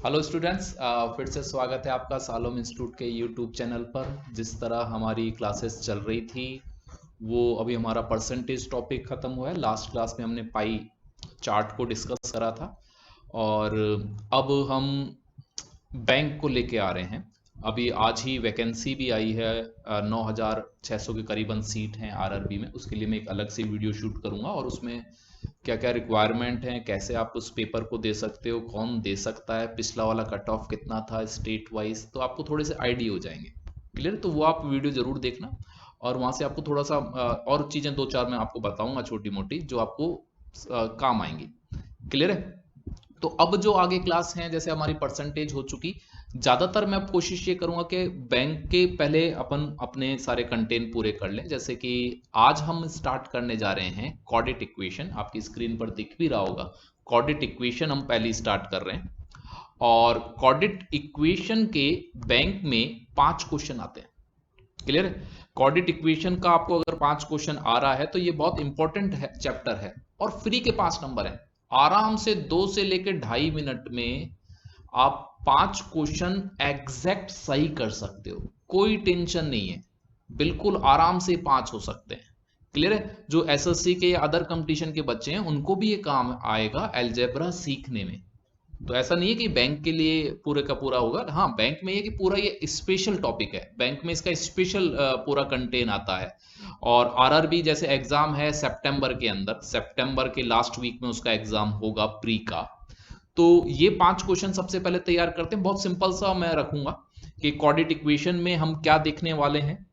Hello students, फिर से स्वागत है आपका सालोम इंस्टीट्यूट के यूट्यूब चैनल पर। जिस तरह हमारी क्लासेस चल रही थी वो अभी हमारा परसेंटेज टॉपिक ख़त्म हुआ है। लास्ट क्लास में हमने पाई चार्ट को डिस्कस करा था और अब हम बैंक को लेके आ रहे हैं। अभी आज ही वैकेंसी भी आई है, 9,600 के करीबन सीट हैं आरआरबी में। उसके लिए मैं एक अलग से वीडियो शूट करूंगा और उसमें क्या क्या रिक्वायरमेंट है, कैसे आप उस पेपर को दे सकते हो, कौन दे सकता है, पिछला वाला कट ऑफ कितना था स्टेट वाइज, तो आपको थोड़े से आइडिया हो जाएंगे। क्लियर? तो वो आप वीडियो जरूर देखना और वहाँ से आपको थोड़ा सा और चीज़ें दो चार मैं आपको बताऊंगा छोटी मोटी जो आपको काम आएंगी। क्लियर है? तो अब जो आगे क्लास हैं, जैसे हमारी परसेंटेज हो चुकी, ज़्यादातर मैं अब कोशिश ये करूंगा कि बैंक के पहले अपन अपने सारे कंटेंट पूरे कर लें। जैसे कि आज हम स्टार्ट करने जा रहे हैं कॉर्डिट इक्वेशन, आपकी स्क्रीन पर दिख भी रहा होगा। कॉर्डिट इक्वेशन हम पहले स्टार्ट कर रहे हैं और कॉर्डिट इक्वेशन के बैंक में 5 क्वेश्चन आते हैं। क्लियर है? कॉर्डिट इक्वेशन का आपको अगर 5 क्वेश्चन आ रहा है तो ये बहुत इंपॉर्टेंट है, चैप्टर है और फ्री के 5 नंबर है। आराम से 2 से लेकर 2.5 मिनट में आप 5 क्वेश्चन एग्जैक्ट सही कर सकते हो, कोई टेंशन नहीं है। बिल्कुल आराम से 5 हो सकते हैं। क्लियर है? जो एसएससी के या अदर कंपटीशन के बच्चे हैं उनको भी ये काम आएगा अलजेब्रा सीखने में। तो ऐसा नहीं है कि बैंक के लिए पूरे का पूरा होगा। हाँ, बैंक में ये कि पूरा ये स्पेशल टॉपिक है, बैंक में इसका स्पेशल पूरा कंटेन आता है। और आरआरबी जैसे एग्जाम है सितंबर के अंदर, सितंबर के लास्ट वीक में उसका एग्जाम होगा प्री का। तो ये 5 क्वेश्चन सबसे पहले तैयार करते हैं। बहुत सिंपल सा मैं रखूंगा कि कॉर्डिट इक्वेशन में हम क्या देखने वाले हैं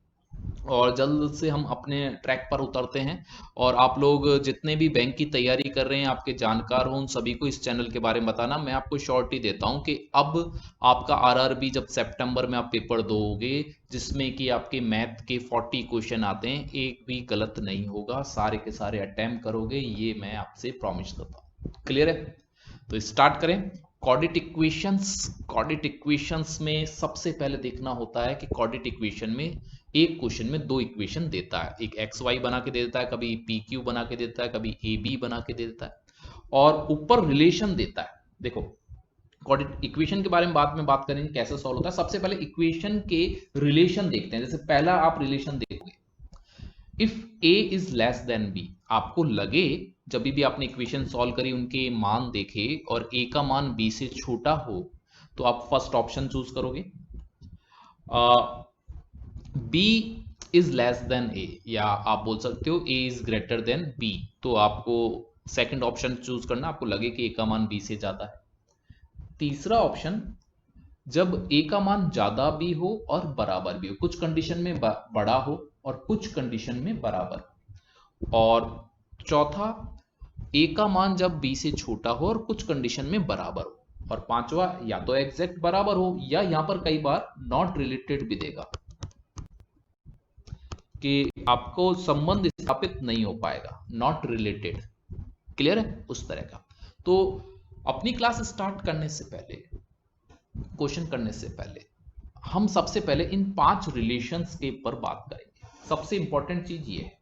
और जल्द से हम अपने ट्रैक पर उतरते हैं। और आप लोग जितने भी बैंक की तैयारी कर रहे हैं, आपके जानकार हो, उन सभी को इस चैनल के बारे में बताना। मैं आपको श्योरिटी देता हूं कि अब आपका आरआरबी जब सितंबर में आप पेपर दोगे जिसमें कि आपके मैथ के 40 क्वेश्चन आते हैं, एक भी गलत नहीं होगा, सारे के सारे अटेम्प्ट करोगे, ये मैं आपसे प्रॉमिस करता हूँ। क्लियर है? तो स्टार्ट करें। कॉर्डिट इक्वेशंस, कॉर्डिट इक्वेशंस में सबसे पहले देखना होता है कि कॉर्डिट इक्वेशन में एक क्वेश्चन में 2 इक्वेशन देता है। एक एक्स वाई बना के दे देता है, कभी पी क्यू बना के देता है, कभी ए बी बना के दे देता है और ऊपर रिलेशन देता है। देखो, कॉर्डिट इक्वेशन के बारे में बाद में बात करेंगे कैसे सॉल्व होता है। सबसे पहले इक्वेशन के रिलेशन देखते हैं। जैसे पहला आप रिलेशन देखोगे, if A is less than B, आपको लगे जब भी आपने इक्वेशन सॉल्व करी, उनके मान देखे और ए का मान बी से छोटा हो, तो आप फर्स्ट ऑप्शन चूज करोगे। बी इज लेस देन ए, या आप बोल सकते हो ए इज ग्रेटर देन बी, तो आपको सेकंड ऑप्शन चूज करना। आपको लगे कि ए का मान बी से ज्यादा है। तीसरा ऑप्शन, जब ए का मान ज्यादा भी हो और बराबर भी हो, कुछ कंडीशन में बड़ा हो और कुछ कंडीशन में बराबर हो। और चौथा, ए का मान जब बी से छोटा हो और कुछ कंडीशन में बराबर हो। और पांचवा, या तो एग्जैक्ट बराबर हो या यहां पर कई बार नॉट रिलेटेड भी देगा कि आपको संबंध स्थापित नहीं हो पाएगा, नॉट रिलेटेड। क्लियर है? उस तरह का। तो अपनी क्लास स्टार्ट करने से पहले, क्वेश्चन करने से पहले, हम सबसे पहले इन 5 रिलेशंस के ऊपर बात करेंगे। सबसे इंपॉर्टेंट चीज ये है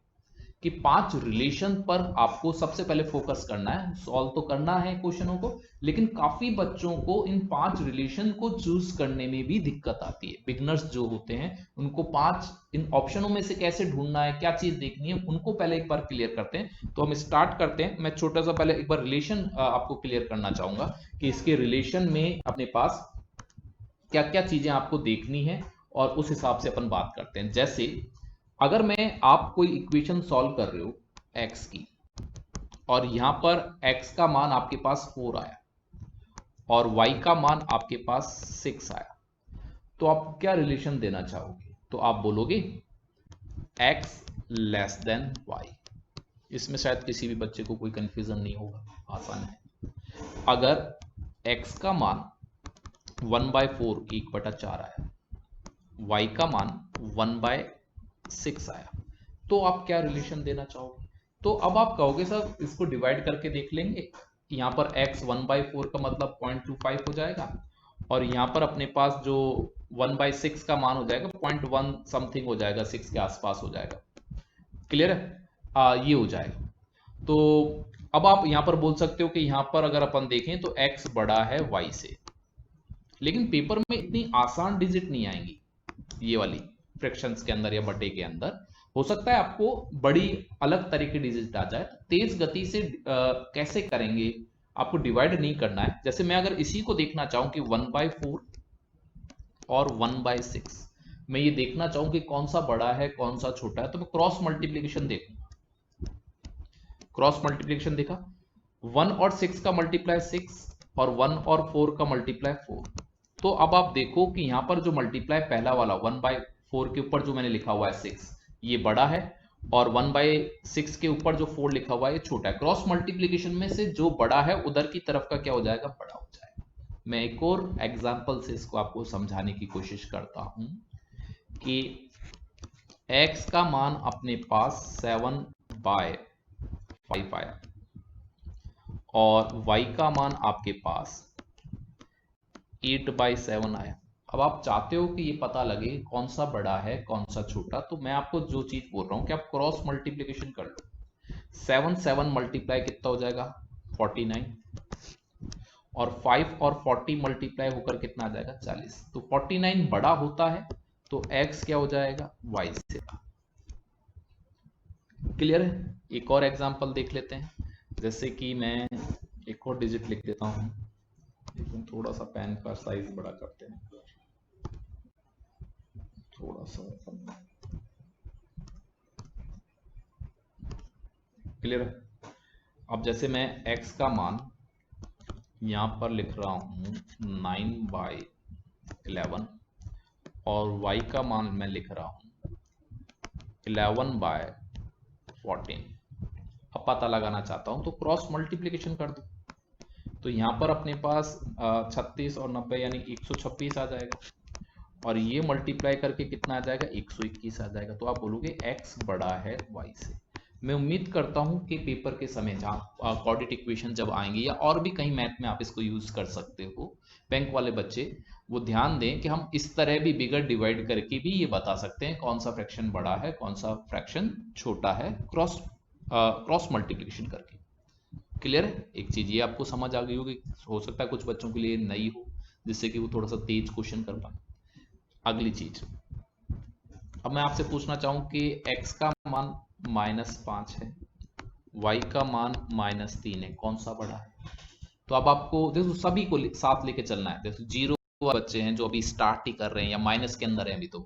कि 5 रिलेशन पर आपको सबसे पहले फोकस करना है। सॉल्व तो करना है क्वेश्चनों को, लेकिन काफी बच्चों को इन 5 रिलेशन को चूज करने में भी दिक्कत आती है। बिगनर्स जो होते हैं उनको 5 इन ऑप्शनों में से कैसे ढूंढना है, क्या चीज देखनी है, उनको पहले एक बार क्लियर करते हैं। तो हम स्टार्ट करते हैं। मैं छोटा सा पहले एक बार रिलेशन आपको क्लियर करना चाहूंगा कि इसके रिलेशन में अपने पास क्या क्या चीजें आपको देखनी है और उस हिसाब से अपन बात करते हैं। जैसे अगर मैं आप कोई इक्वेशन सॉल्व कर रहे हो x की, और यहां पर x का मान आपके पास 4 आया और y का मान आपके पास 6 आया, तो आप क्या रिलेशन देना चाहोगे? तो आप बोलोगे x लेस देन y। इसमें शायद किसी भी बच्चे को कोई कंफ्यूजन नहीं होगा, आसान है। अगर x का मान 1/4 1/4 आया, y का मान 1/6 आया, तो आप क्या रिलेशन देना चाहोगे? तो अब आप कहोगे सर इसको डिवाइड करके देख लेंगे। यहां पर x 1/4 का मतलब 0.25 हो जाएगा और यहां पर अपने पास जो 1/6 का मान हो जाएगा 0.1 समथिंग हो जाएगा, 6 के आसपास हो जाएगा। क्लियर है? ये हो जाएगा। तो अब आप यहां पर बोल सकते हो कि यहां पर अगर अपन देखें तो x बड़ा है y से, लेकिन पेपर में इतनी आसान डिजिट नहीं आएंगी ये वाली फ्रैक्शंस के अंदर या बटे के अंदर। हो सकता है आपको बड़ी अलग तरह की डिजिट आ जाए। तेज गति से कैसे करेंगे, आपको डिवाइड नहीं करना है। जैसे मैं अगर इसी को देखना चाहूं कि 1/4 और 1/6, मैं ये देखना चाहूं कि कौन सा बड़ा है कौन सा छोटा है, तो मैं क्रॉस मल्टीप्लीकेशन देखूंगा। क्रॉस मल्टीप्लीकेशन देखा, 1 और 6 का मल्टीप्लाई 6 और 1 और 4 का मल्टीप्लाई 4। तो अब आप देखो कि यहां पर जो मल्टीप्लाई पहला वाला 1/4 के ऊपर जो मैंने लिखा हुआ है 6, ये बड़ा है, और 1/6 के ऊपर जो 4 लिखा हुआ है ये छोटा है। क्रॉस मल्टीप्लीकेशन में से जो बड़ा है उधर की तरफ का क्या हो जाएगा, बड़ा हो जाएगा। मैं एक और एग्जांपल से इसको आपको समझाने की कोशिश करता हूं कि x का मान अपने पास 7/5 आया और y का मान आपके पास 8/7 आया। अब आप चाहते हो कि ये पता लगे कौन सा बड़ा है कौन सा छोटा, तो मैं आपको जो चीज बोल रहा हूं कि आप क्रॉस मल्टीप्लीकेशन कर लो। 7 मल्टीप्लाई कितना हो जाएगा, 49, और 5 और 40 मल्टीप्लाई होकर कितना आ जाएगा, 40। तो 49 बड़ा होता है तो x क्या हो जाएगा, y से। क्लियर है? एक और एग्जांपल देख लेते हैं। जैसे कि मैं एक और डिजिट लिख देता हूं, लेकिन थोड़ा सा पेन का साइज बड़ा करते हैं, थोड़ा सा। क्लियर है? अब जैसे मैं x का मान यहां पर लिख रहा हूं 9/11 और y का मान मैं लिख रहा हूं 11/14। अब पता लगाना चाहता हूं तो क्रॉस मल्टीप्लीकेशन कर दो। तो यहां पर अपने पास 36 और 90 यानी 126 आ जाएगा, और ये मल्टीप्लाई करके कितना आ जाएगा, 121 आ जाएगा। तो आप बोलोगे x बड़ा है y से। मैं उम्मीद करता हूं कि पेपर के समय जहां क्वाड्रेटिक इक्वेशन जब आएंगे या और भी कहीं मैथ में आप इसको यूज कर सकते हो, बैंक वाले बच्चे वो ध्यान दें कि हम इस तरह भी बिगर डिवाइड करके भी ये बता सकते हैं कौन सा फ्रैक्शन बड़ा है कौन सा फ्रैक्शन छोटा है, क्रॉस मल्टीप्लिकेशन करके। क्लियर है? एक चीज ये आपको समझ आ गई होगी, हो सकता है कुछ बच्चों के लिए नई हो, जिससे कि वो थोड़ा सा तेज क्वेश्चन कर पाए। अगली चीज, अब मैं आपसे पूछना चाहूं कि x का मान -5 है, y का मान -3 है, कौन सा बड़ा है? तो अब आपको देखो सभी को साथ लेके चलना है। देखो जीरो बच्चे हैं जो अभी स्टार्ट ही कर रहे हैं या माइनस के अंदर है अभी, तो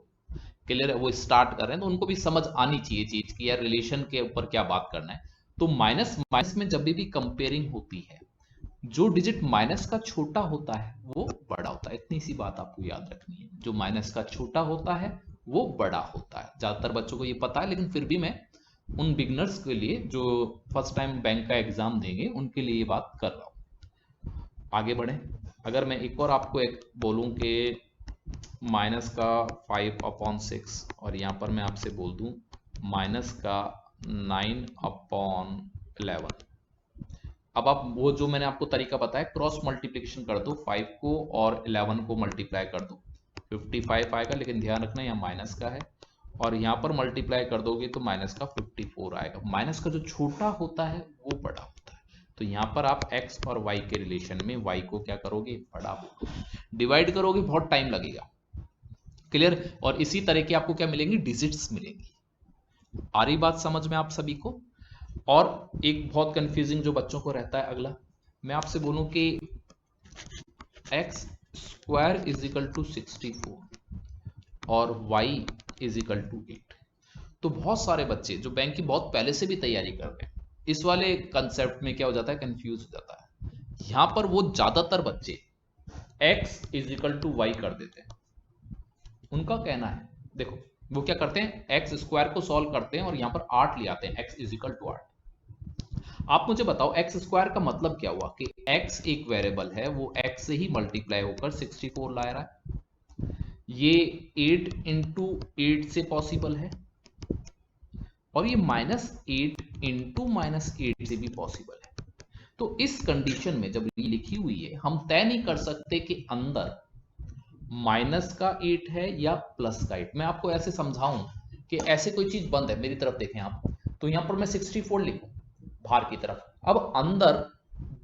क्लियर है, वो स्टार्ट कर रहे हैं, तो उनको भी समझ आनी चाहिए चीज की यार रिलेशन के ऊपर क्या बात करना है। तो माइनस माइनस में जब भी कंपेयरिंग होती है, जो डिजिट माइनस का छोटा होता है वो बड़ा होता है। इतनी सी बात आपको याद रखनी है, जो माइनस का छोटा होता है वो बड़ा होता है। ज्यादातर बच्चों को ये पता है, लेकिन फिर भी मैं उन बिगनर्स के लिए जो फर्स्ट टाइम बैंक का एग्जाम देंगे उनके लिए ये बात कर रहा हूं। आगे बढ़े, अगर मैं एक और आपको एक बोलूं कि माइनस का 5/6 और यहां पर मैं आपसे बोल दूं माइनस का 9/11। अब आप वो जो मैंने आपको तरीका बताया, क्रॉस मल्टीप्लिकेशन कर दो, 5 को और 11 को मल्टीप्लाई कर दो, 55 आएगा, लेकिन ध्यान रखना यहाँ माइनस का है, और यहाँ पर मल्टीप्लाई कर दोगे तो माइनस का 54 आएगा। माइनस का जो छोटा होता है वो बड़ा होता है। तो यहाँ पर आप x और y के रिलेशन में y को क्या करोगे, बड़ा बोलोगे। डिवाइड करोगे बहुत टाइम लगेगा। क्लियर? और इसी तरह की आपको क्या मिलेंगी, डिजिट्स मिलेंगी। आ रही बात समझ में आप सभी को? और एक बहुत कंफ्यूजिंग जो बच्चों को रहता है, अगला मैं आपसे बोलूं कि x² = 64 और y = 8। तो बहुत सारे बच्चे जो बैंक की बहुत पहले से भी तैयारी कर रहे हैं, इस वाले कंसेप्ट में क्या हो जाता है, कंफ्यूज हो जाता है। यहां पर वो ज्यादातर बच्चे x = y कर देते हैं। उनका कहना है, देखो वो क्या करते हैं, x² को सॉल्व करते हैं और यहां पर 8 ले आते हैं, x = 8। आप मुझे बताओ x² का मतलब क्या हुआ कि x एक वेरिएबल है, वो x से ही मल्टीप्लाई होकर 64 ला रहा है। ये 8 × 8 से पॉसिबल है, और ये -8 × -8 से भी पॉसिबल है। तो इस कंडीशन में जब ये लिखी हुई है, हम तय नहीं कर सकते कि अंदर माइनस का 8 है या प्लस का 8। मैं आपको ऐसे समझाऊं कि ऐसे कोई चीज बंद है, मेरी तरफ देखें आप, तो यहां पर मैं 64 लिखूं बाहर की तरफ, अब अंदर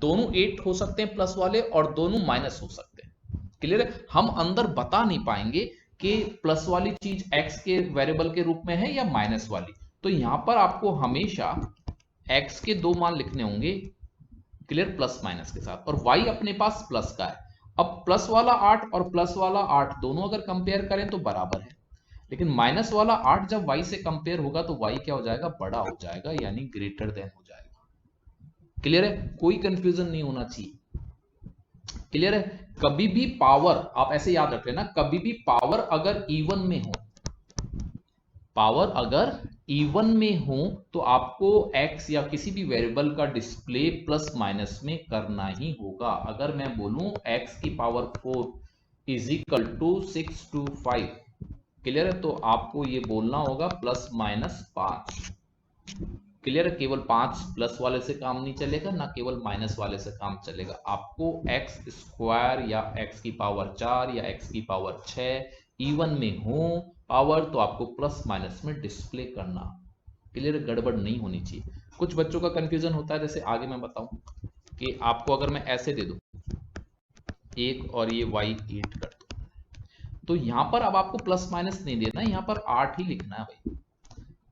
दोनों 8 हो सकते हैं प्लस वाले और दोनों माइनस हो सकते हैं। क्लियर है? हम अंदर बता नहीं पाएंगे कि प्लस वाली चीज x के वेरिएबल के रूप में है या माइनस वाली। तो यहां पर आपको हमेशा x के दो मान लिखने होंगे, क्लियर, प्लस माइनस के साथ, और y अपने पास प्लस का है। अब प्लस वाला 8 और प्लस वाला 8 दोनों अगर कंपेयर करें तो बराबर है, लेकिन माइनस वाला 8 जब y से कंपेयर होगा तो y क्या हो जाएगा, बड़ा हो जाएगा, यानी ग्रेटर देन हो जाएगा। क्लियर है? कोई कंफ्यूजन नहीं होना चाहिए। क्लियर है? कभी भी पावर, आप ऐसे याद रख लेना, कभी भी पावर अगर इवन में हो, पावर अगर इवन में हो तो आपको x या किसी भी वेरिएबल का डिस्प्ले प्लस माइनस में करना ही होगा। अगर मैं बोलूं x की power 4 is equal to 625, clear है, तो आपको ये बोलना होगा प्लस माइनस 5। क्लियर है? केवल 5 प्लस वाले से काम नहीं चलेगा, ना केवल माइनस वाले से काम चलेगा। आपको एक्स स्क्वायर या एक्स की पावर 4 या एक्स की पावर 6 इवन में हो पावर, तो आपको प्लस माइनस में डिस्प्ले करना। क्लियर? गड़बड़ नहीं होनी चाहिए। कुछ बच्चों का कंफ्यूजन होता है, जैसे आगे मैं बताऊं कि आपको अगर मैं ऐसे दे दूं 1 और ये y8 कर दूं, तो यहां पर अब आपको प्लस माइनस नहीं देना, यहां पर 8 ही लिखना है भाई।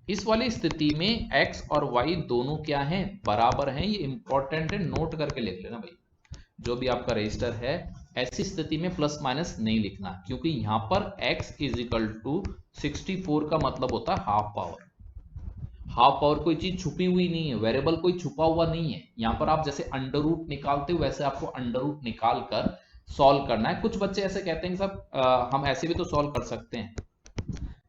इस वाली स्थिति में x और y दोनों क्या हैं, बराबर हैं। ये इंपॉर्टेंट है, नोट करके लिख लेना भाई, जो भी आपका रजिस्टर है। ऐसी स्थिति में प्लस माइनस नहीं लिखना, क्योंकि यहां पर x इज इक्वल टू 64 का मतलब होता है हाफ पावर। हाफ पावर कोई चीज छुपी हुई नहीं है, वेरिएबल कोई छुपा हुआ नहीं है। यहां पर आप जैसे अंडर रूट निकालते हो वैसे आपको अंडर रूट निकाल कर सॉल्व करना है। कुछ बच्चे ऐसे कहते हैं कि साहब हम ऐसे भी तो सॉल्व कर सकते हैं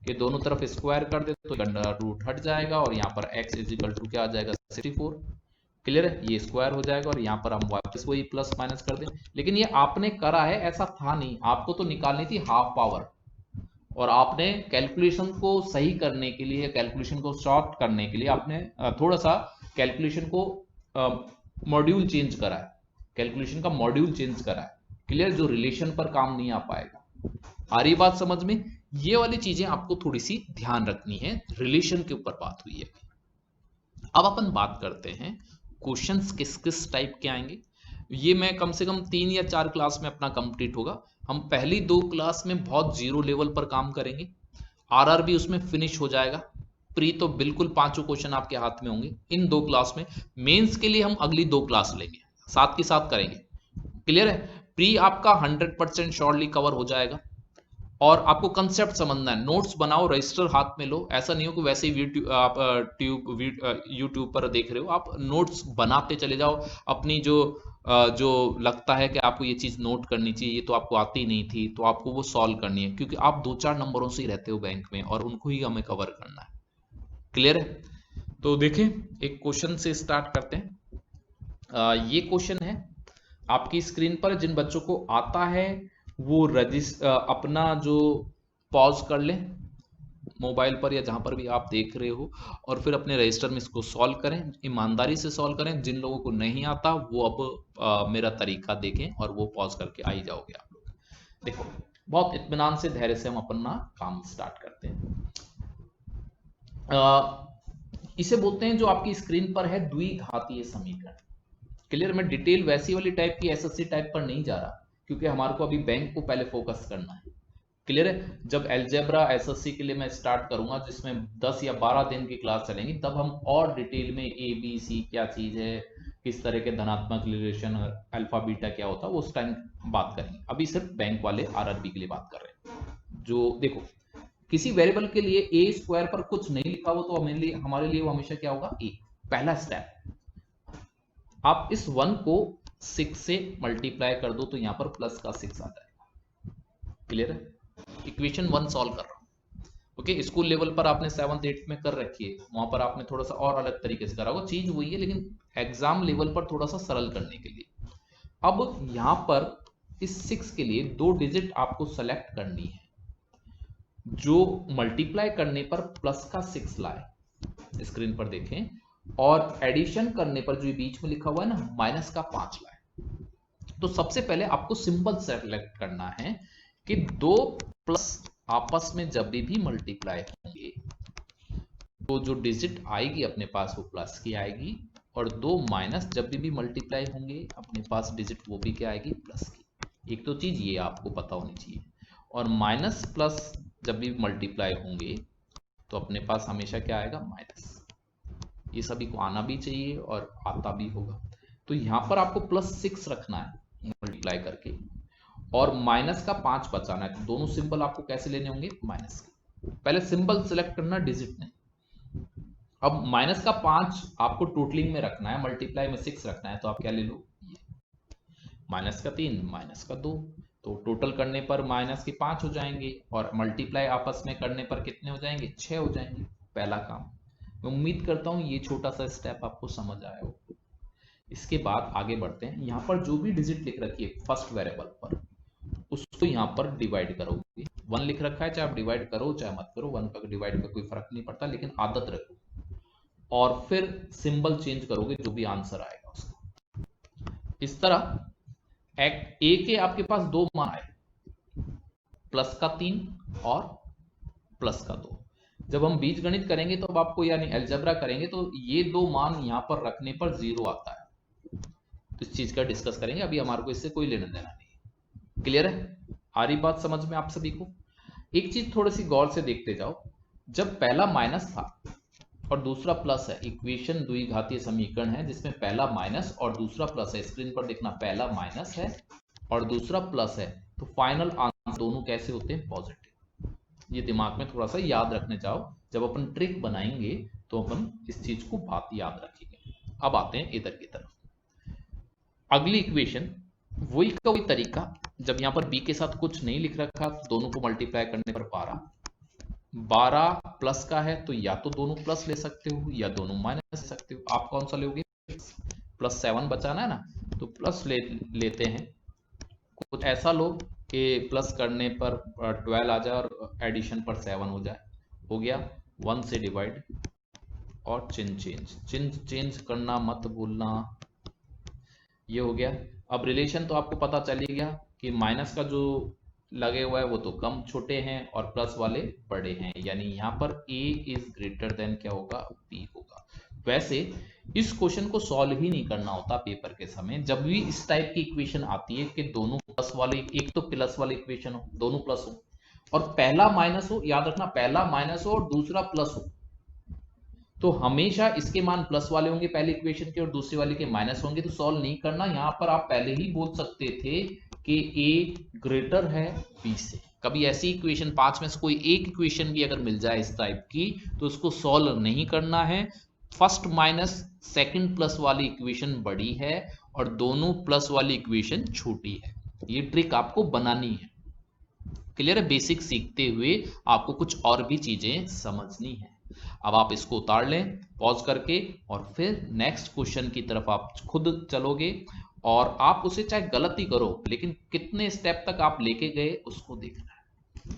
कि दोनों तरफ स्क्वायर कर दे तो अंडर रूट हट जाएगा और यहाँ पर x इज इक्वल टू क्या आ जाएगा, 64। क्लियर है? ये स्क्वायर हो जाएगा और यहाँ पर हम वापस वही प्लस माइनस कर दें। लेकिन ये आपने करा है, ऐसा था नहीं, आपको तो निकालनी थी हाफ पावर, और आपने कैलकुलेशन को सही करने के लिए, कैलकुलेशन को शॉर्ट करने के लिए आपने थोड़ा सा कैलकुलेशन को मॉड्यूल चेंज करा है, कैलकुलेशन का मॉड्यूल चेंज करा है। क्लियर? जो रिलेशन पर काम नहीं आ पाएगा। आ रही बात समझ में? ये वाली चीजें आपको थोड़ी सी ध्यान रखनी है, रिलेशन के ऊपर बात हुई है। अब अपन बात करते हैं क्वेश्चंस किस किस टाइप के आएंगे। ये मैं कम से कम 3 या 4 क्लास में अपना कंप्लीट होगा। हम पहली 2 क्लास में बहुत जीरो लेवल पर काम करेंगे, आरआरबी उसमें फिनिश हो जाएगा। प्री तो बिल्कुल 5 क्वेश्चन आपके हाथ में होंगे इन 2 क्लास में। मेंस के लिए हम अगली 2 क्लास लेंगे, साथ के साथ करेंगे। क्लियर है? प्री आपका 100% श्योरली कवर हो जाएगा, और आपको कंसेप्ट समझना है। नोट्स बनाओ, रजिस्टर हाथ में लो, ऐसा नहीं हो कि वैसे ही आप यूट्यूब पर देख रहे हो, आप नोट्स बनाते चले जाओ। अपनी जो लगता है कि आपको ये चीज़ नोट करनी चाहिए, ये तो आपको आती नहीं थी, तो आपको वो सॉल्व करनी है, क्योंकि आप 2-4 नंबरों से ही रहते हो बैंक में और उनको ही हमें कवर करना है। क्लियर है? तो देखें, एक क्वेश्चन से स्टार्ट करते हैं। ये क्वेश्चन है आपकी स्क्रीन पर। जिन बच्चों को आता है वो अपना जो पॉज कर लें मोबाइल पर या जहां पर भी आप देख रहे हो, और फिर अपने रजिस्टर में इसको सॉल्व करें, ईमानदारी से सॉल्व करें। जिन लोगों को नहीं आता वो अब मेरा तरीका देखें और वो पॉज करके आ ही जाओगे आप लोग। देखो, बहुत इत्मीनान से, धैर्य से हम अपना काम स्टार्ट करते हैं। इसे बोलते हैं, जो आपकी स्क्रीन पर है, द्विघातीय समीकरण। क्लियर? मैं डिटेल वैसी वाली टाइप की एसएससी टाइप पर नहीं जा रहा, क्योंकि हमारे को अभी बैंक को पहले फोकस करना है। क्लियर है? जब अलजेब्रा एसएससी के लिए मैं स्टार्ट करूंगा, जिसमें 10 या 12 दिन की क्लास चलेंगी, तब हम और डिटेल में ए बी सी क्या चीज है, किस तरह के धनात्मक रिलेशन, अल्फा बीटा क्या होता है, वो उस टाइम बात करेंगे। अभी सिर्फ बैंक वाले आरआरबी के लिए बात कर रहे हैं। जो देखो, किसी वेरिएबल के लिए ए स्क्वायर पर कुछ नहीं लिखा हो तो हमारे लिए वो हमेशा क्या होगा, ए। पहला स्टेप, आप इस 1 को 6 से मल्टीप्लाई कर दो तो यहां पर प्लस का 6 आ जाएगा। क्लियर है? इक्वेशन 1 सॉल्व कर रहा हूं। ओके, स्कूल लेवल पर आपने 7th 8th में कर रखी है, वहां पर आपने थोड़ा सा और अलग तरीके से करा होगा, चीज वही है, लेकिन एग्जाम लेवल पर थोड़ा सा सरल करने के लिए। अब यहां पर इस 6 के लिए 2 डिजिट आपको सेलेक्ट करनी है, जो मल्टीप्लाई करने पर प्लस का 6 लाए, स्क्रीन पर देखें, और एडिशन करने पर जो बीच में लिखा हुआ है ना, माइनस का 5 लाए। तो सबसे पहले आपको सिंपल सेलेक्ट करना है कि 2 प्लस आपस में जब भी मल्टीप्लाई होंगे तो जो डिजिट आएगी अपने पास वो प्लस की आएगी, और 2 माइनस जब भी मल्टीप्लाई होंगे अपने पास डिजिट, वो भी क्या आएगी, प्लस की। एक तो चीज ये आपको पता होनी चाहिए। और माइनस प्लस जब भी मल्टीप्लाई होंगे तो अपने पास हमेशा क्या आएगा, माइनस। ये सभी को आना भी चाहिए और आता भी होगा। तो यहां पर आपको +6 रखना है मल्टीप्लाई करके, और माइनस का 5 बचाना है। तो दोनों सिंबल आपको कैसे लेने होंगे, माइनस के। पहले सिंबल सिलेक्ट करना, डिजिट नहीं। अब माइनस का 5 आपको टोटलिंग में रखना है, मल्टीप्लाई में 6 रखना है, तो आप क्या ले लो, माइनस का 3 माइनस का 2। तो टोटल करने पर माइनस के 5 हो जाएंगे, और मल्टीप्लाई आपस में करने पर कितने हो जाएंगे, 6 हो जाएंगे। पहला काम। मैं उम्मीद करता हूं ये छोटा सा स्टेप आपको समझ आया हो। इसके बाद आगे बढ़ते हैं। यहाँ पर जो भी डिजिट लिख रखी है फर्स्ट वेरिएबल पर, उसको यहाँ पर डिवाइड करोगे। 1 लिख रखा है, चाहे आप डिवाइड करो चाहे मत करो, 1 का डिवाइड का कोई फर्क नहीं पड़ता, लेकिन आदत रखो। और फिर सिंबल चेंज करोगे जो भी आंसर आएगा उसका। इस तरह ए के आपके पास 2 मान आए, प्लस का 3 और प्लस का 2। जब हम बीजगणित करेंगे तो अब आपको, यानी अलजेब्रा करेंगे, तो ये 2 मान यहां पर रखने पर 0 आता है। तो इस चीज का डिस्कस करेंगे, अभी हमारे को इससे कोई लेना देना नहीं। क्लियर है, आ रही बात समझ में आप सभी को? एक चीज थोड़ी सी गौर से देखते जाओ। जब पहला माइनस था और दूसरा प्लस है, इक्वेशन द्विघातीय समीकरण है जिसमें पहला माइनस और दूसरा प्लस है। स्क्रीन पर देखना, पहला माइनस है और दूसरा प्लस है, तो फाइनल आंसर दोनों कैसे होते हैं, पॉजिटिव। ये दिमाग में थोड़ा सा याद रखने जाओ, जब अपन ट्रिक बनाएंगे तो अपन इस चीज को बात याद रखेंगे। अब आते हैं इधर की तरफ। अगली इक्वेशन, वही का वही तरीका। जब यहां पर बी के साथ कुछ नहीं लिख रखा, दोनों को मल्टीप्लाई करने पर 12 प्लस का है, तो या तो दोनों प्लस ले सकते हो या दोनों माइनस ले सकते हो। आप कौन सा लोगे, +7 बचाना है ना, तो प्लस लेते हैं। कुछ ऐसा लो कि प्लस करने पर 12 आ जाए और एडिशन पर 7 हो जाए। हो गया, 1 से डिवाइड और चिन्ह चेंज करना मत भूलना। ये हो गया। अब रिलेशन तो आपको पता चल गया कि माइनस का जो लगे हुआ है वो तो कम छोटे हैं और प्लस वाले बड़े हैं, यानी यहाँ पर a इज ग्रेटर देन क्या होगा, b होगा। वैसे इस क्वेश्चन को सॉल्व ही नहीं करना होता पेपर के समय। जब भी इस टाइप की इक्वेशन आती है कि दोनों प्लस वाले, एक तो प्लस वाली इक्वेशन हो, दोनों प्लस हो और पहला माइनस हो, याद रखना पहला माइनस हो और दूसरा प्लस हो, तो हमेशा इसके मान प्लस वाले होंगे पहली इक्वेशन के और दूसरी वाले के माइनस होंगे। तो सॉल्व नहीं करना, यहां पर आप पहले ही बोल सकते थे कि a ग्रेटर है b से। कभी ऐसी इक्वेशन 5 में से कोई एक इक्वेशन भी अगर मिल जाए इस टाइप की, तो उसको सॉल्व नहीं करना है। फर्स्ट माइनस सेकंड प्लस वाली इक्वेशन बड़ी है और दोनों प्लस वाली इक्वेशन छोटी है। ये ट्रिक आपको बनानी है। क्लियर है, बेसिक सीखते हुए आपको कुछ और भी चीजें समझनी है। अब आप इसको उतार लें पॉज करके, और फिर नेक्स्ट क्वेश्चन की तरफ आप खुद चलोगे, और आप उसे चाहे गलती करो लेकिन कितने स्टेप तक आप लेके गए उसको देखना है।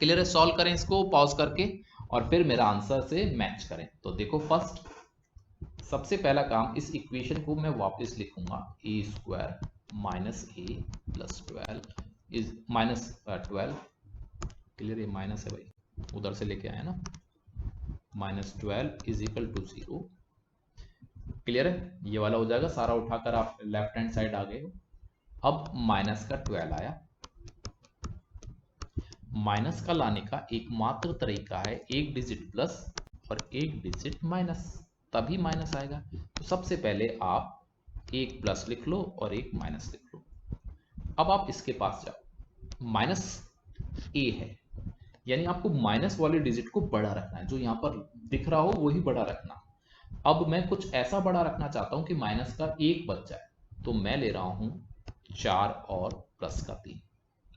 क्लियर है, सॉल्व करें इसको पॉज करके और फिर मेरा आंसर से मैच करें। तो देखो, फर्स्ट सबसे पहला काम, इस इक्वेशन को मैं वापस लिखूंगा, a² minus a plus 12 is minus 12। Clear, ये माइनस है भाई, उधर से लेके आया ना, -12 इज इक्वल टू 0। क्लियर है, ये वाला हो जाएगा, सारा उठाकर आप लेफ्ट हैंड साइड आ गए हो। अब माइनस का 12 आया। माइनस का लाने का एकमात्र तरीका है एक डिजिट प्लस और एक डिजिट माइनस, तभी माइनस आएगा। तो सबसे पहले आप एक प्लस लिख लो और एक माइनस लिख लो। अब आप इसके पास जाओ, माइनस a है, यानी आपको माइनस वाले डिजिट को बड़ा रखना है, जो यहां पर दिख रहा हो वही बड़ा रखना। अब मैं कुछ ऐसा बड़ा रखना चाहता हूं कि माइनस का 1 बच जाए, तो मैं ले रहा हूं 4 और प्लस का 3।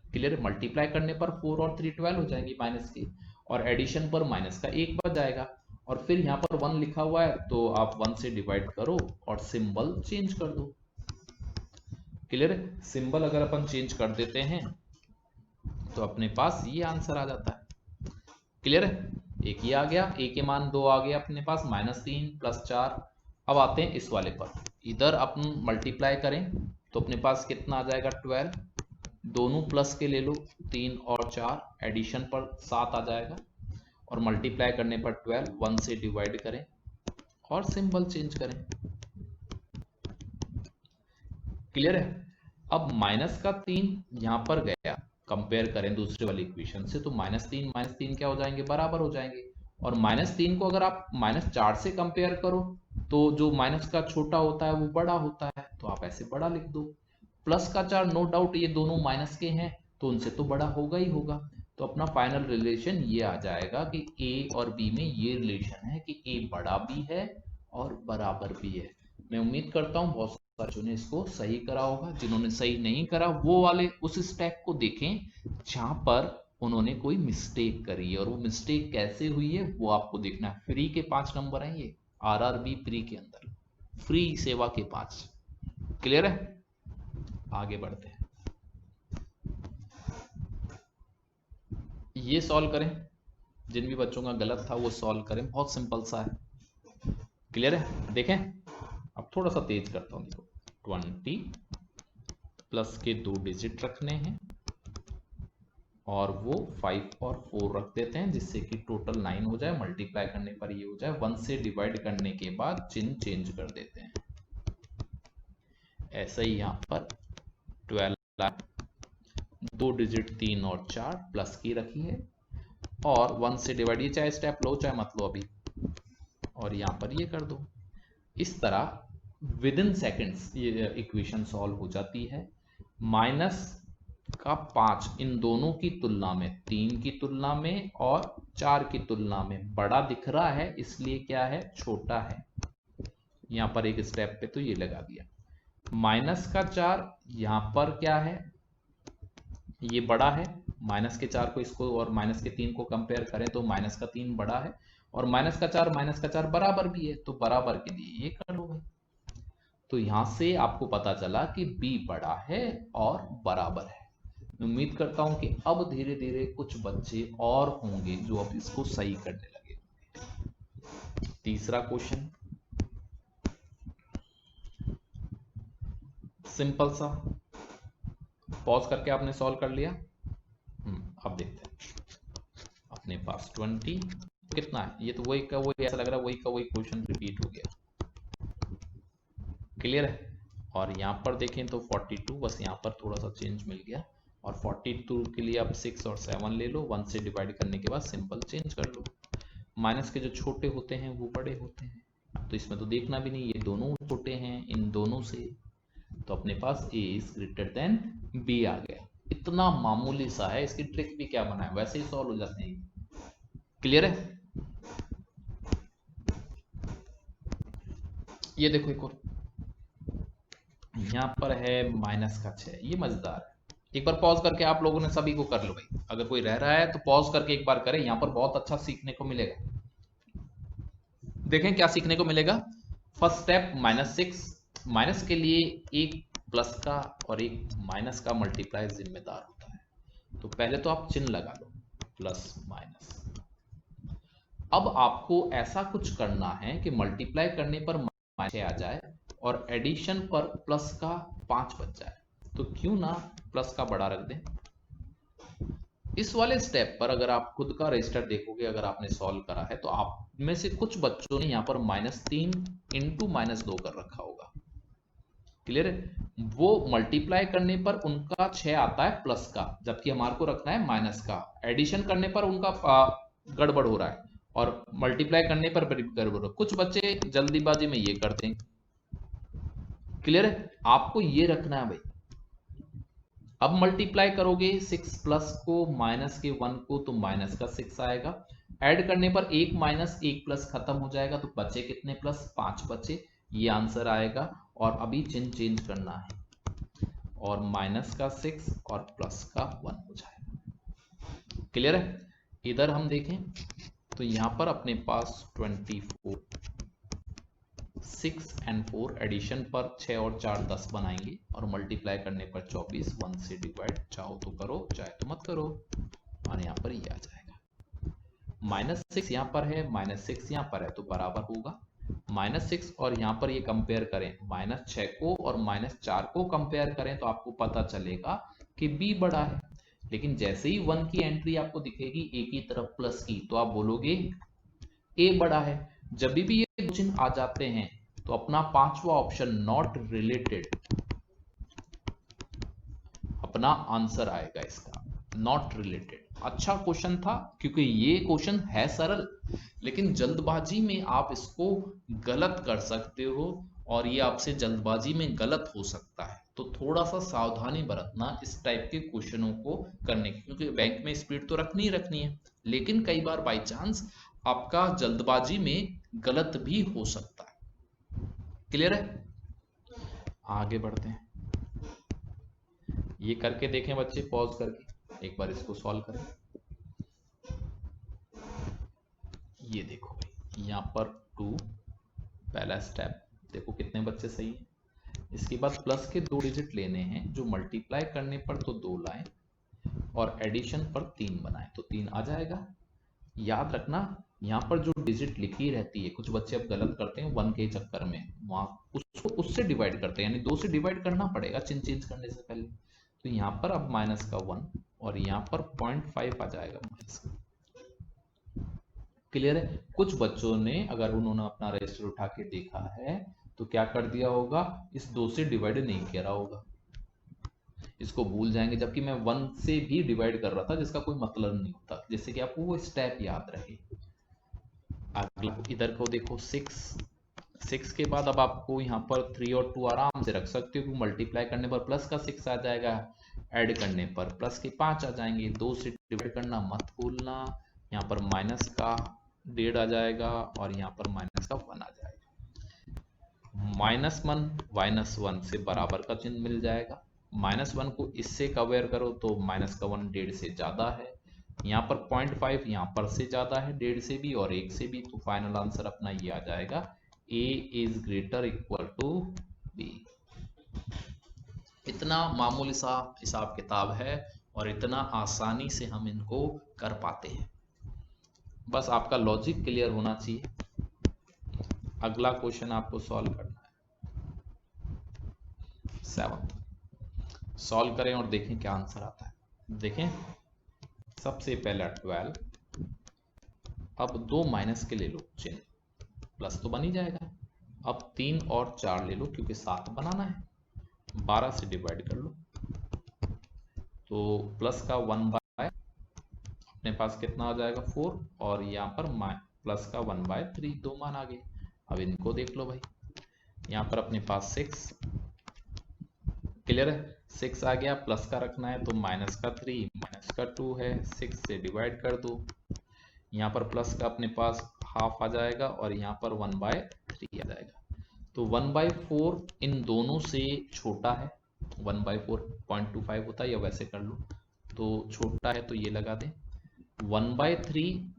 क्लियर, मल्टीप्लाई करने पर 4 और 3 12 हो जाएंगे माइनस के, और एडिशन पर माइनस का 1 बच जाएगा। और फिर यहाँ पर 1 लिखा हुआ है, तो आप 1 से डिवाइड करो और सिंबल चेंज कर दो। क्लियर है, सिंबल अगर अपन चेंज कर देते हैं तो अपने पास ये आंसर आ जाता है। क्लियर है, एक ये आ गया, a के मान 2 आ गया अपने पास, -3 प्लस 4। अब आते हैं इस वाले पर, इधर अपन मल्टीप्लाई करें तो अपने पास कितना आ जाएगा, 12। दोनों प्लस के ले लो, 3 और 4, एडिशन पर 7 आ जाएगा, और मल्टीप्लाई करने पर 12, 1 से डिवाइड करें और सिंबल चेंज करें। क्लियर है, अब माइनस का 3 यहां पर गया, कंपेयर करें दूसरे वाली इक्वेशन से तो माइनस तीन क्या हो जाएंगे, बराबर हो जाएंगे। और -3 को अगर आप -4 से कंपेयर करो तो जो माइनस का छोटा होता है वो बड़ा होता है, तो आप ऐसे बड़ा लिख दो। प्लस का 4 नो डाउट ये दोनों माइनस के हैं तो उनसे तो बड़ा होगा ही होगा। तो अपना फाइनल रिलेशन ये आ जाएगा कि ए और बी में ये रिलेशन है कि ए बड़ा भी है और बराबर भी है। मैं उम्मीद करता हूँ बहुत बच्चों ने इसको सही करा होगा। जिन्होंने सही नहीं करा वो वाले उस स्टेप को देखें जहां पर उन्होंने कोई मिस्टेक करी है, और वो मिस्टेक कैसे हुई है वो आपको देखना है। फ्री के 5 नंबर हैं ये, आरआरबी प्री के अंदर, फ्री सेवा के 5। क्लियर है? आगे बढ़ते हैं, ये सॉल्व करें। जिन भी बच्चों का गलत था वो सॉल्व करें, बहुत सिंपल सा है। क्लियर है? देखें, अब थोड़ा सा तेज करता हूं। देखो 20 प्लस के 2 डिजिट रखने हैं और वो 5 और 4 रख देते हैं जिससे कि टोटल 9 हो जाए। मल्टीप्लाई करने पर ये हो जाए, 1 से डिवाइड करने के बाद चिन्ह चेंज कर देते हैं। ऐसा ही यहाँ पर 12 2 डिजिट 3 और 4 प्लस की रखी है और 1 से डिवाइड, ये चाहे स्टेप लो चाहे मत लो अभी, और यहाँ पर ये कर दो। इस तरह विद इन सेकेंड्स ये इक्वेशन सॉल्व हो जाती है। माइनस का 5 इन दोनों की तुलना में, 3 की तुलना में और 4 की तुलना में बड़ा दिख रहा है, इसलिए क्या है, छोटा है। यहां पर एक स्टेप पे तो ये लगा दिया। माइनस का 4 यहां पर क्या है, ये बड़ा है। माइनस के 4 को इसको और माइनस के 3 को कंपेयर करें तो माइनस का 3 बड़ा है, और माइनस का 4 बराबर भी है, तो बराबर के लिए ये कर लो भाई। तो यहां से आपको पता चला कि बी बड़ा है और बराबर है। उम्मीद करता हूं कि अब धीरे धीरे कुछ बच्चे और होंगे जो अब इसको सही करने लगे। तीसरा क्वेश्चन सिंपल सा, पॉज करके आपने सॉल्व कर लिया। अब देखते हैं अपने पास 20 कितना है, ये तो वही का वही, ऐसा लग रहा है वही का वही क्वेश्चन रिपीट हो गया। क्लियर है? और यहाँ पर देखें तो 42, बस यहाँ पर थोड़ा सा चेंज मिल गया। और 42 के लिए आप 6 और 7 ले लो, 1 से डिवाइड करने के बाद सिंपल चेंज कर लो। माइनस के जो छोटे होते हैं वो बड़े होते हैं, तो इसमें तो देखना भी नहीं, ये दोनों छोटे हैं इन दोनों से, तो अपने पास ए इज ग्रेटर देन बी आ गया। इतना मामूली सा है, इसकी ट्रिक भी क्या बनाए, वैसे ही सॉल्व हो जाते हैं। क्लियर है? ये देखो एक और यहाँ पर है माइनस का 6, ये मजेदार है। एक बार पॉज करके आप लोगों ने सभी को कर लो भाई, अगर कोई रह रहा है तो पॉज करके एक बार करें, यहाँ पर बहुत अच्छा सीखने को मिलेगा। देखें क्या सीखने को मिलेगा। फर्स्ट स्टेप -6, माइनस के लिए एक प्लस का और एक माइनस का मल्टीप्लाई जिम्मेदार होता है, तो पहले तो आप चिन्ह लगा लो, प्लस माइनस। अब आपको ऐसा कुछ करना है कि मल्टीप्लाई करने पर -6 आ जाए और एडिशन पर प्लस का 5 बच जाए, तो क्यों ना प्लस का बड़ा रख दें। इस वाले स्टेप पर अगर आप खुद का रजिस्टर देखोगे, अगर आपने सॉल्व करा है तो आप में से कुछ बच्चों ने यहाँ पर -3 इंटू -2 कर रखा होगा। क्लियर है? वो मल्टीप्लाई करने पर उनका 6 आता है प्लस का, जबकि हमारे को रखना है माइनस का। एडिशन करने पर उनका गड़बड़ हो रहा है और मल्टीप्लाई करने पर गड़बड़। कुछ बच्चे जल्दीबाजी में ये करते हैं। क्लियर है? आपको ये रखना है भाई। अब मल्टीप्लाई करोगे 6 प्लस को माइनस के 1 को, तो माइनस का 6 आएगा। ऐड करने पर 1 माइनस 1 प्लस खत्म हो जाएगा, तो बचे कितने प्लस, 5 बचे, ये आंसर आएगा। और अभी चिन्ह चेंज करना है और माइनस का 6 और प्लस का 1 हो जाएगा। क्लियर है? इधर हम देखें तो यहां पर अपने पास 24, 6 एंड 4 एडिशन पर 6 और 4 10 बनाएंगे और मल्टीप्लाई करने पर 24, 1 से डिवाइड चाहो तो करो चाहे तो मत करो, और यहाँ पर ये आ जाएगा। -6 यहाँ पर है, -6 यहाँ पर है, तो बराबर होगा। -6 और यहाँ पर ये कंपेयर करें, -6 को और -4 को कंपेयर करें तो आपको पता चलेगा कि बी बड़ा है। लेकिन जैसे ही 1 की एंट्री आपको दिखेगी ए की तरफ प्लस की, तो आप बोलोगे ए बड़ा है। जब भी ये दो चिन्ह आ जाते हैं तो अपना 5वां ऑप्शन नॉट रिलेटेड अपना आंसर आएगा इसका, नॉट रिलेटेड। अच्छा क्वेश्चन था, क्योंकि ये क्वेश्चन है सरल, लेकिन जल्दबाजी में आप इसको गलत कर सकते हो और ये आपसे जल्दबाजी में गलत हो सकता है। तो थोड़ा सा सावधानी बरतना इस टाइप के क्वेश्चनों को करने की, क्योंकि बैंक में स्पीड तो रखनी ही रखनी है, लेकिन कई बार बाई चांस आपका जल्दबाजी में गलत भी हो सकता है। क्लियर है? आगे बढ़ते हैं। ये करके देखें बच्चे, पॉज करके एक बार इसको सॉल्व करें। ये देखो भाई, यहाँ पर 2 पहला स्टेप, देखो कितने बच्चे सही हैं। इसके बाद प्लस के 2 डिजिट लेने हैं, जो मल्टीप्लाई करने पर तो 2 लाएं और एडिशन पर 3 बनाएं तो 3 आ जाएगा। याद रखना, यहाँ पर जो डिजिट लिखी रहती है, कुछ बच्चे अब गलत करते हैं 1 के चक्कर में, वहां उसको उससे डिवाइड करते हैं, यानी 2 से डिवाइड करना पड़ेगा चेंज करने से पहले। तो यहाँ पर अब माइनस का 1 और यहाँ पर 0.5 आ जाएगा माइनस का। क्लियर है? कुछ बच्चों ने, अगर उन्होंने अपना रजिस्टर उठा के देखा है तो क्या कर दिया होगा, इस 2 से डिवाइड नहीं किया होगा, इसको भूल जाएंगे, जबकि मैं 1 से भी डिवाइड कर रहा था, जिसका कोई मतलब नहीं होता, जिससे कि आपको वो स्टेप याद रहे। अगला इधर को देखो, 6 के बाद अब आपको यहाँ पर 3 और 2 आराम से रख सकते हो, मल्टीप्लाई करने पर प्लस का 6 आ जाएगा, ऐड करने पर प्लस के 5 आ जाएंगे, 2 से डिवाइड करना मत भूलना। यहाँ पर माइनस का 1.5 आ जाएगा और यहाँ पर माइनस का 1 आ जाएगा। -1 से बराबर का चिन्ह मिल जाएगा। -1 को इससे कंपेयर करो तो माइनस का 1 1.5 से ज्यादा है, यहाँ पर 0.5 यहाँ पर से ज्यादा है 1.5 से भी और 1 से भी, तो फाइनल आंसर अपना ये आ जाएगा, a is greater equal to b। इतना मामूली सा हिसाब किताब है और इतना आसानी से हम इनको कर पाते हैं, बस आपका लॉजिक क्लियर होना चाहिए। अगला क्वेश्चन आपको सॉल्व करना है, 7th। सॉल्व करें और देखें क्या आंसर आता है। देखें, सबसे पहला 12, अब 2 माइनस के ले लो चिन्ह, प्लस तो बन ही जाएगा। अब 3 और 4 ले लो, क्योंकि 7 बनाना है, 12 से डिवाइड कर लो तो प्लस का 1/, अपने पास कितना आ जाएगा 4, और यहाँ पर प्लस का 1/3, 2 मान आ गए। अब इनको देख लो भाई, यहाँ पर अपने पास 6, क्लियर है, 6 आ गया, प्लस का रखना है तो माइनस का 3 माइनस का 2 है, 6 से डिवाइड कर दो, यहाँ पर प्लस का अपने पास हाफ आ जाएगा और यहाँ पर 1/3 आ जाएगा। तो 1/4 इन दोनों से छोटा है, 1/4 0.25 होता है, या वैसे कर लो तो छोटा है तो ये लगा दें। 1/3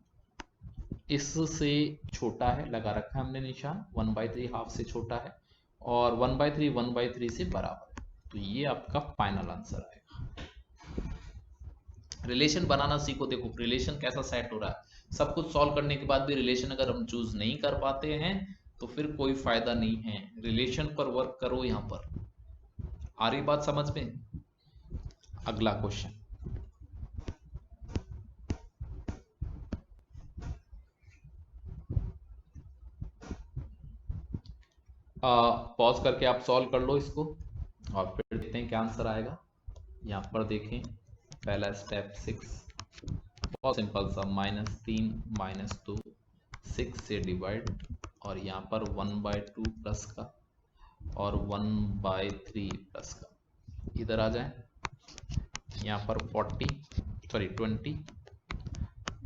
इससे छोटा है, लगा रखा है हमने निशान, 1/3 हाफ से छोटा है, और 1/3 1/3 से बराबर है, तो ये आपका फाइनल आंसर आएगा। रिलेशन बनाना सीखो। देखो रिलेशन कैसा सेट हो रहा है, सब कुछ सॉल्व करने के बाद भी रिलेशन अगर हम चूज नहीं कर पाते हैं तो फिर कोई फायदा नहीं है। रिलेशन पर वर्क करो। यहां पर आ रही बात समझ में? अगला क्वेश्चन, पॉज करके आप सॉल्व कर लो इसको और फिर देखते हैं क्या आंसर आएगा। यहाँ पर देखें, पहला स्टेप 6, बहुत सिंपल सा, -3 -2, 6 से डिवाइड, और यहाँ पर 1/2 प्लस का और 1/3 प्लस का, इधर आ जाए, यहाँ पर 20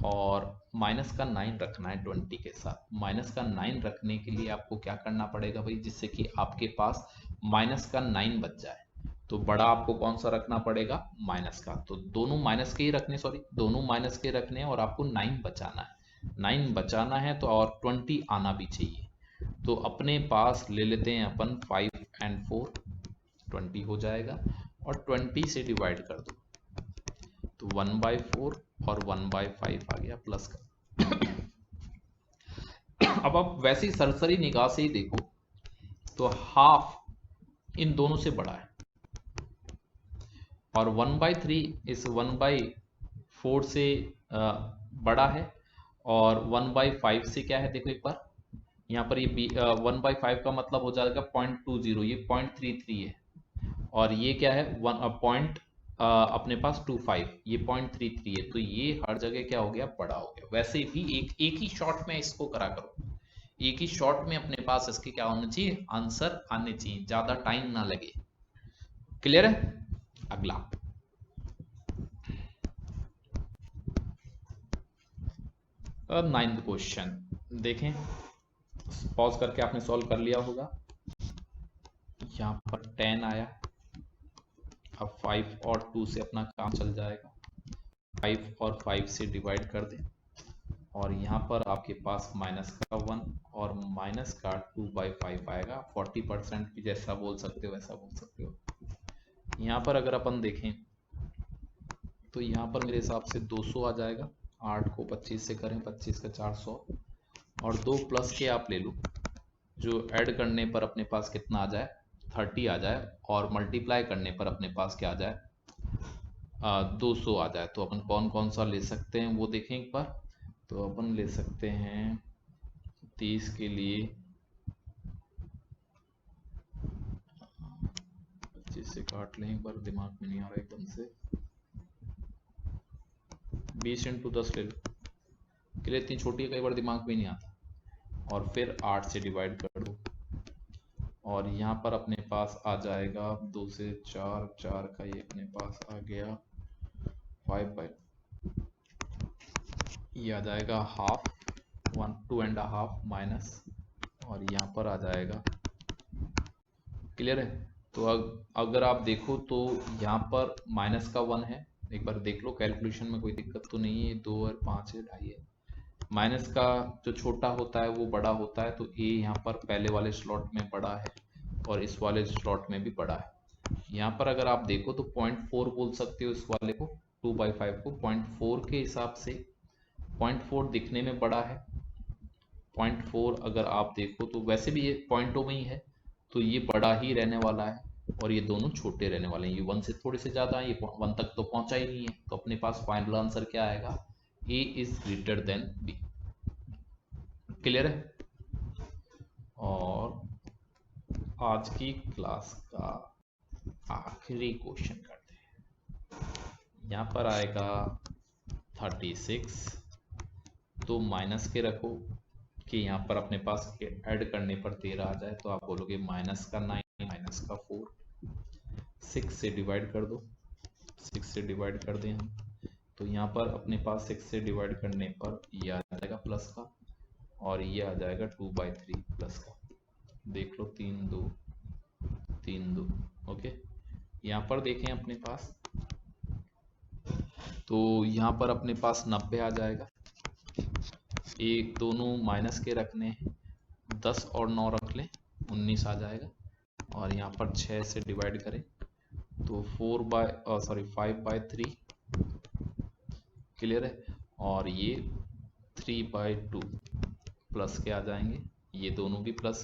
और माइनस का 9 रखना है 20 के साथ। माइनस का 9 रखने के लिए आपको क्या करना पड़ेगा भाई, जिससे कि आपके पास माइनस का 9 बच जाए, तो बड़ा आपको कौन सा रखना पड़ेगा, माइनस का। तो दोनों माइनस के ही रखने, दोनों माइनस के रखने हैं और आपको 9 बचाना है। 9 बचाना है तो और 20 आना भी चाहिए, तो अपने पास ले लेते हैं अपन 5 and 4, 20 हो जाएगा, और 20 से डिवाइड कर दो तो 1/4 और 1/5 आ गया प्लस का। अब आप वैसे ही सरसरी निगाह से ही देखो तो हाफ इन दोनों से बड़ा है, और 1/3 इस 1/4 से बड़ा है, और 1/5 से क्या है, देखो एक बार यहाँ पर ये 1/5 का मतलब हो जाएगा 0.20, ये 0.33 है, और ये क्या है 1 अपने पास 25, ये 0.33 है, तो ये हर जगह क्या हो गया, बड़ा हो गया। वैसे भी एक ही शॉट में इसको करा करो, एक ही शॉट में अपने पास इसके क्या होना चाहिए, आंसर आने चाहिए, ज्यादा टाइम ना लगे। क्लियर है? अगला अब 9th क्वेश्चन देखें, पॉज करके आपने सॉल्व कर लिया होगा। यहाँ पर 10 आया, अब 5 और 2 से अपना काम चल जाएगा, 5 और 5 से डिवाइड कर दें, और यहाँ पर आपके पास माइनस का 1 और माइनस का 2/5 आएगा। 40% भी जैसा बोल सकते हो वैसा बोल सकते हो। यहाँ पर अगर अपन देखें तो यहाँ पर मेरे हिसाब से 200 आ जाएगा, 8 को 25 से करें, 25 का 400, और 2 प्लस के आप ले लो, जो ऐड करने पर अपने पास कितना आ जाए, 30 आ जाए, और मल्टीप्लाई करने पर अपने पास क्या आ जाए, 200 आ जाए। तो अपन कौन कौन सा ले सकते हैं वो देखें एक बार। तो अपन ले सकते हैं 30 के लिए 25 से काट लें, एक बार दिमाग में नहीं आ रहा एकदम से, 20 × 10 ले लो, के लिए इतनी छोटी है कई बार दिमाग में नहीं आता, और फिर 8 से डिवाइड कर दो, और यहाँ पर अपने पास आ जाएगा 2 से 4, 4 का ये अपने पास आ गया 5/, ये आ जाएगा हाफ, 1 2.5 माइनस, और यहाँ पर आ जाएगा। क्लियर है? तो अगर आप देखो तो यहाँ पर माइनस का 1 है, एक बार देख लो कैलकुलेशन में कोई दिक्कत तो नहीं है, 2 और 5 है, 2.5 है। माइनस का जो छोटा होता है वो बड़ा होता है, तो ए यहाँ पर पहले वाले स्लॉट में बड़ा है और इस वाले स्लॉट में भी बड़ा है। यहाँ पर अगर आप देखो तो 0.4 बोल सकते हो इस वाले को, 2/5 को 0.4 के हिसाब से, 0.4 दिखने में बड़ा है, 0.4 अगर आप देखो तो वैसे भी ये पॉइंटों में ही है, तो ये बड़ा ही रहने वाला है, और ये दोनों छोटे रहने वाले हैं। ये 1 से थोड़े से ज़्यादा है, ये 1 तक तो पहुंचा ही नहीं है, तो अपने पास फाइनल आंसर क्या आएगा, A is greater than B. Clear है? और आज की क्लास का आखिरी क्वेश्चन करते हैं। यहाँ पर आएगा 36, तो माइनस के रखो कि यहाँ पर अपने पास ऐड करने पर 13 आ जाए, तो आप बोलोगे माइनस का 9, माइनस का 4, 6 से डिवाइड कर दो, 6 से डिवाइड कर दें हम, तो यहाँ पर अपने पास 6 से डिवाइड करने पर ये आ जाएगा प्लस का, और ये आ जाएगा 2/3 प्लस का। देख लो 3 2 3 2, ओके। यहाँ पर देखें अपने पास, तो यहाँ पर अपने पास 90 आ जाएगा, एक दोनों माइनस के रखने हैं, 10 और 9 रख लें, 19 आ जाएगा, और यहाँ पर 6 से डिवाइड करें तो 5/3। क्लियर है? और ये 3/2 प्लस के आ जाएंगे, ये दोनों भी प्लस,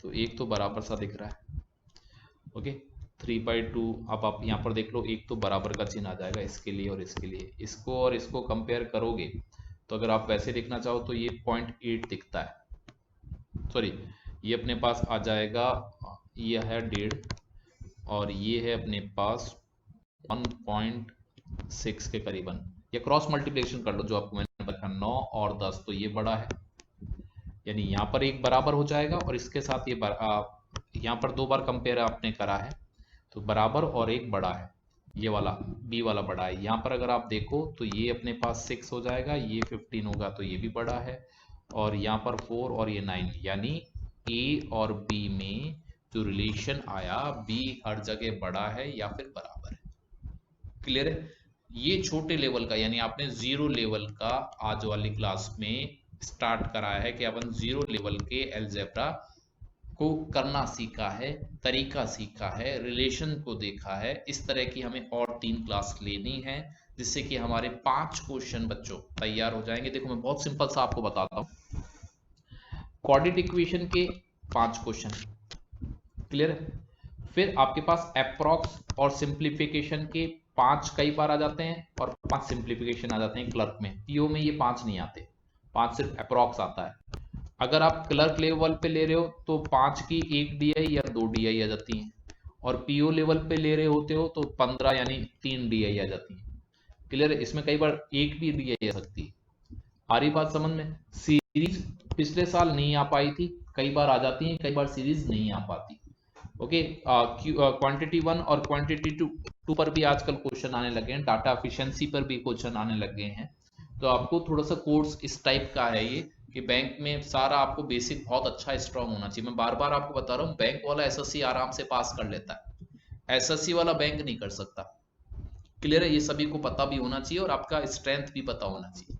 तो एक तो बराबर सा दिख रहा है, ओके। 3/2, अब आप यहाँ पर देख लो, एक तो बराबर का चिन्ह आ जाएगा इसके लिए और इसके लिए, इसको और इसको कंपेयर करोगे तो अगर आप वैसे देखना चाहो तो ये 0.8 दिखता है, सॉरी ये अपने पास आ जाएगा, ये है 1.5, और ये है अपने पास 1.6 के करीबन, या क्रॉस मल्टीप्लिकेशन कर लो जो आपको मैंने बताया, 9 और 10, तो ये बड़ा है, यानी यहाँ पर एक बराबर हो जाएगा, और इसके साथ ये यहाँ पर 2 बार कंपेयर आपने करा है, तो बराबर और एक बड़ा है, ये वाला बी वाला बड़ा है। यहाँ पर अगर आप देखो तो ये अपने पास 6 हो जाएगा, ये 15 होगा, तो ये भी बड़ा है, और यहाँ पर 4 और ये 9, यानी ए और बी में जो रिलेशन आया, बी हर जगह बड़ा है या फिर बराबर है। क्लियर है? ये छोटे लेवल का, यानी आपने 0 लेवल का आज वाली क्लास में स्टार्ट कराया है कि अपन 0 लेवल के अलजेब्रा को करना सीखा है, तरीका सीखा है, रिलेशन को देखा है। इस तरह की हमें और 3 क्लास लेनी है, जिससे कि हमारे 5 क्वेश्चन बच्चों तैयार हो जाएंगे। देखो मैं बहुत सिंपल सा आपको बताता हूँ, क्वाड्रेटिक इक्वेशन के 5 क्वेश्चन, क्लियर है? फिर आपके पास अप्रॉक्स और सिंप्लीफिकेशन के 5 कई बार आ जाते हैं, और 5 सिंप्लीफिकेशन आ जाते हैं क्लर्क में। पीओ में ये 5 नहीं आते, 5 सिर्फ अप्रॉक्स आता है। अगर आप क्लर्क लेवल पे ले रहे हो तो 5 की 1 DI या 2 DI आ जाती हैं, और पीओ लेवल पे ले रहे होते हो तो 15 यानी 3 डीआई आ जाती है। क्लियर है? इसमें कई बार एक भी डीआई आ सकती है। आ रही बात समझ में? सीरीज पिछले साल नहीं आ पाई थी, कई बार आ जाती है, कई बार सीरीज नहीं आ पाती। ओके, क्वांटिटी 1 और क्वांटिटी 2 पर भी आजकल क्वेश्चन आने लगे हैं, डाटा एफिशिएंसी पर भी क्वेश्चन आने लगे हैं। तो आपको थोड़ा सा कोर्स इस टाइप का है ये, कि बैंक में सारा आपको बेसिक बहुत अच्छा स्ट्रांग होना चाहिए। मैं बार बार आपको बता रहा हूँ, बैंक वाला एसएससी आराम से पास कर लेता है, एसएससी वाला बैंक नहीं कर सकता। क्लियर है? ये सभी को पता भी होना चाहिए और आपका स्ट्रेंथ भी पता होना चाहिए।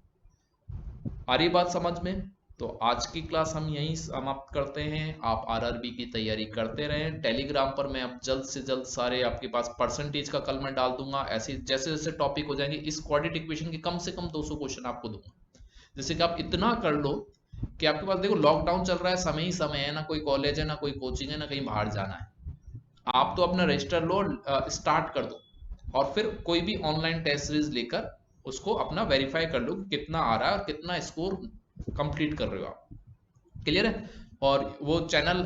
आ रही बात समझ में? तो आज की क्लास हम यहीं समाप्त करते हैं। आप आरआरबी की तैयारी करते रहें। टेलीग्राम पर मैं अब जल्द से जल्द सारे आपके पास परसेंटेज का कल मैं डाल दूंगा। ऐसे जैसे जैसे टॉपिक हो जाएंगे, इस क्वाड्रेटिक इक्वेशन के कम से कम 200 क्वेश्चन आपको दूंगा। जैसे कि आप इतना कर लो कि आपके पास, देखो लॉकडाउन चल रहा है, समय ही समय है, ना कोई कॉलेज है, ना कोई कोचिंग है, ना कहीं बाहर जाना है। आप तो अपना रजिस्टर लो, स्टार्ट कर दो, और फिर कोई भी ऑनलाइन टेस्ट सीरीज लेकर उसको अपना वेरीफाई कर लो कि कितना आ रहा है और कितना स्कोर कंप्लीट कर रहे हो आप। क्लियर है? और वो चैनल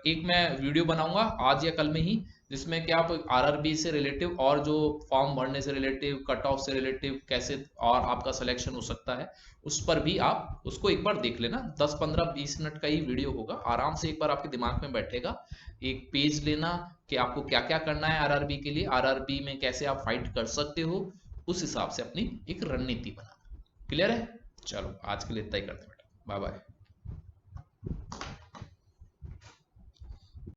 एक मैं वीडियो बनाऊंगा आज या कल में ही, जिसमें कि आप आरआरबी से रिलेटिव और जो फॉर्म भरने से रिलेटिव, कट ऑफ से रिलेटिव कैसे और आपका सिलेक्शन हो सकता है, उस पर भी आप उसको एक बार देख लेना। 10-15-20 मिनट का ही वीडियो होगा, आराम से एक बार आपके दिमाग में बैठेगा। एक पेज लेना कि आपको क्या क्या करना है आरआरबी के लिए, आरआरबी में कैसे आप फाइट कर सकते हो, उस हिसाब से अपनी एक रणनीति बनाना। क्लियर है? चलो आज के लिए इतना ही करते हैं बेटा, बाय बाय।